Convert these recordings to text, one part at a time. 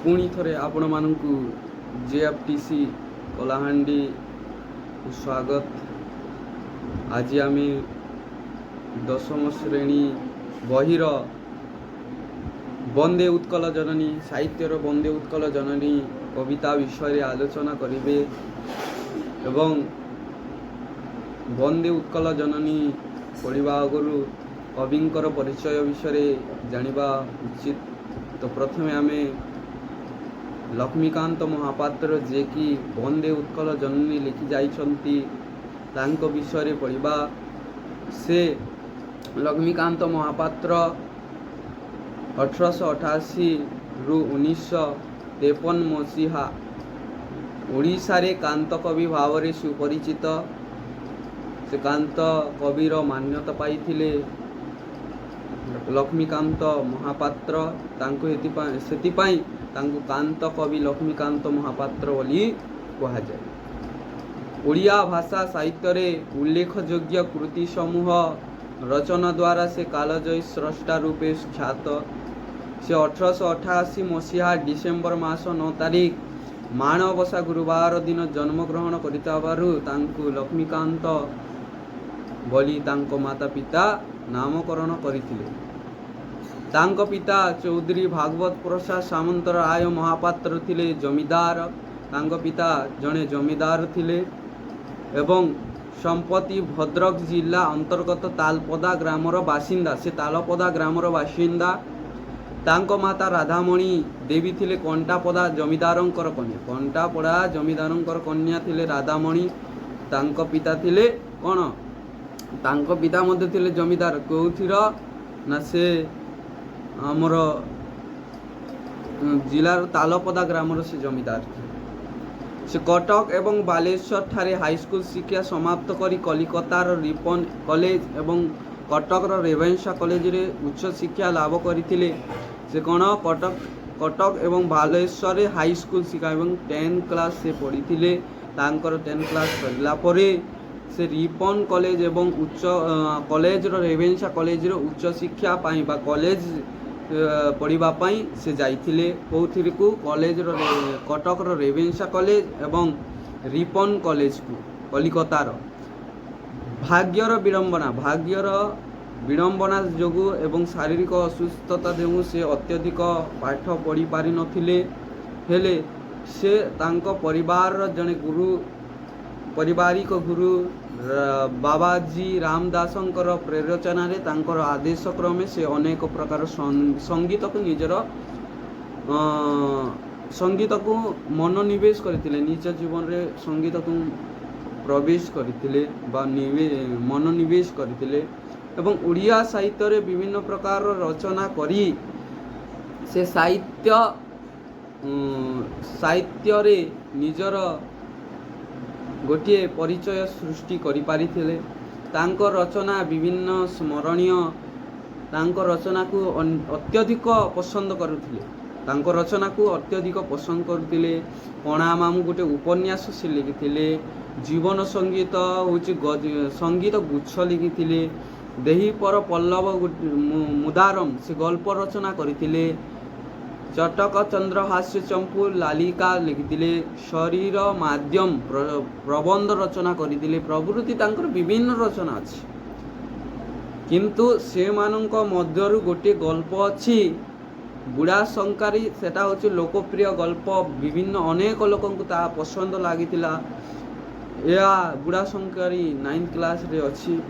पुणी थरे आपण मानकु जेएफटीसी कलाहांडी स्वागत। आज आम दशम श्रेणी बहिर वंदे उत्कल जननी साहित्यर वंदे उत्कल जननी कविता विषय आलोचना करिवे एवं वंदे उत्कल जननी पढ़ा आगु कविंकर परिचय विषय जानिबा उचित। तो प्रथमे आमे लक्ष्मीकांत महापात्र जे कि वंदे उत्कल जननी लिखि जाइछंती तांको विषय पढ़ा। से लक्ष्मीकांत महापात्र 1888 रु 1953 मसीहा ओडिशा रे कांत कवि भाव में सुपरिचित। से कांत कविर मान्यता पाइथिले लक्ष्मीकांत महापात्र। सेतिपाई तांको कांत कवि लक्ष्मीकांत महापात्र बोली कहा जाए। ओडिया भाषा साहित्य रे उल्लेखयोग्य कृति समूह रचना द्वारा से कालजयी स्रष्टा रूपे ख्यात। से 1888 मसीहा डिसेम्बर मास 9 तारिख माणबसा गुरुवार दिन जन्म ग्रहण करिताबारु तांको लक्ष्मीकांत बोली तांको माता पिता नामकरण करिथिले। तांको पिता चौधरी भागवत प्रसाद सामंतराय महापात्र थिले जमीदार। तांको पिता जने जमीदार थिले एवं संपत्ति भद्रक जिला अंतर्गत तालपदा ग्रामर बासिंदा। से तालपदा ग्रामर बासिंदा। तांको माता राधामणि देवी थिले कंटापदा जमीदारंकर कन्या। कंटापड़ा जमीदारंकर कन्या थिले राधामणि। तांको पिता थिले कोन? तांको पिता मध्य थिले जमीदार। कोथिर ना से आमर जिलार तालपदा ग्रामर से जमीदार। से कटक एवं बालेश्वर ठारे हाईस्कूल शिक्षा समाप्त करी कलिकतार रिपन कॉलेज एवं कटकर रेवेन्सा कॉलेज रे उच्च शिक्षा लाभ करथिले। से कोन? कटक एवं बालेश्वर हाईस्कूल शिक्षा एवं 10 क्लास से पढ़ी। तांकर 10 क्लास पढ़ला परे से रिपन कॉलेज एवं उच्च कॉलेज रेवेन्सा कॉलेज रो उच्च शिक्षा पाई बा कॉलेज पढ़िबा पाई से जाइथिले। कोथिर को? कॉलेज रो कटक रो रेवेन्सा कॉलेज एवं रिपन कॉलेज को कलिकतार। भाग्यर विडंबना जोगु एवं शारीरिक असुस्थता जोगु से अत्यधिक पाठ पढ़ी पारि नथिले। हेले से तांको परिवार जने गुरु पारिवारिक गुरु बाबाजी रामदासंकर प्रेरचना रे तांकर आदेश क्रमे से अनेक प्रकार संगीत को निजर संगीत को मनोनिवेश करथिले। निज जीवन रे संगीत को प्रवेश करथिले बा मनोनिवेश करथिले एवं उड़िया साहित्य रे विभिन्न प्रकार रचना करी से साहित्य रे निजर गोटे परिचय सृष्टि करि पारिथिले। तांको रचना विभिन्न स्मरणीय। तांको रचना को अत्यधिक पसंद करुथिले। तांको रचना को अत्यधिक पसंद करुथिले। पणा मामू गोटे उपन्यास से लिखिथिले। जीवन संगीत होची संगीत गुच्छ लिखिथिले। देही पर पल्लव मुदारम से गल्प रचना करिथिले। चटक चंद्र हास्य चंपू लालिका लिखिथिले। शरीर माध्यम प्रबंध रचना करिथिले। प्रभृति तांकर विभिन्न रचना अछि। किंतु से मानक मध्यरु गोटे गल्प अछि बुढ़ा शंकारी। सेटा होछि लोकप्रिय गल्प। विभिन्न अनेक लोकंकु ता पसंद लागिथिला। या बुढ़ा शंकारी 9th क्लास रे अछि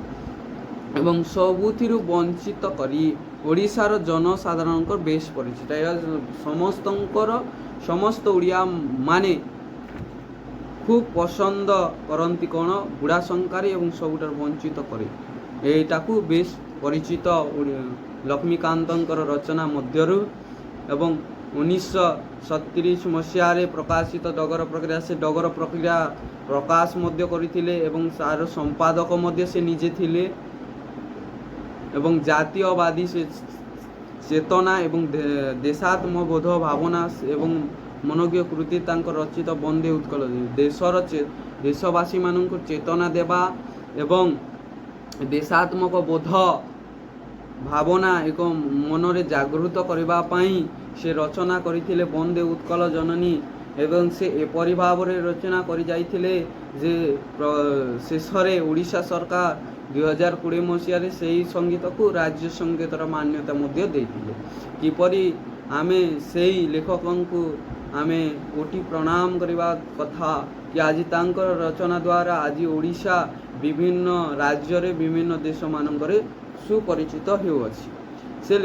एवं सबुथिरु वंचित करी ओडिशार जनसाधारण बेश परिचित। समस्त ओडिया माने खूब पसंद करती कौन? बुढ़ा शंकारी एवं सबुठार वंचित करे एटाकू बेश परिचित लक्ष्मीकांतंकर रचना मध्यरु। एवं 1937 मसीह प्रकाशित डगर प्रक्रिया से डगर प्रक्रिया प्रकाश मध्य करथिले एवं सार संपादक मध्य से निजे थिले एवं जातीयवादी से चेतना एवं देशात्मबोध भावना एवं मनोज्ञ कृति तांकर रचित वंदे उत्कल देशर देशवासी मानक चेतना देवा एवं देशात्मक बोध ଭାବନା ଏକ ମନରେ ଜାଗୃତ କରିବା ପାଇଁ ସେ ରଚନା କରିଥିଲେ ବନ୍ଦେ ଉତ୍କଳ ଜନନୀ। ଏବଂ ସେ ଏପରି ଭାବରେ ରଚନା କରି ଯାଇଥିଲେ ଯେ ଶେଷରେ ଓଡ଼ିଶା ସରକାର 2020 ମସିହାରେ ସେହି ସଙ୍ଗୀତକୁ ରାଜ୍ୟ ସଙ୍ଗୀତର ମାନ୍ୟତା ମଧ୍ୟ ଦେଇଥିଲେ। କିପରି ଆମେ ସେଇ ଲେଖକଙ୍କୁ ଆମେ କୋଟି ପ୍ରଣାମ କରିବା କଥା କି ଆଜି ତାଙ୍କର ରଚନା ଦ୍ୱାରା ଆଜି ଓଡ଼ିଶା ବିଭିନ୍ନ ରାଜ୍ୟରେ ବିଭିନ୍ନ ଦେଶମାନଙ୍କରେ ସୁପରିଚିତ ହେଉଅଛି। ସେ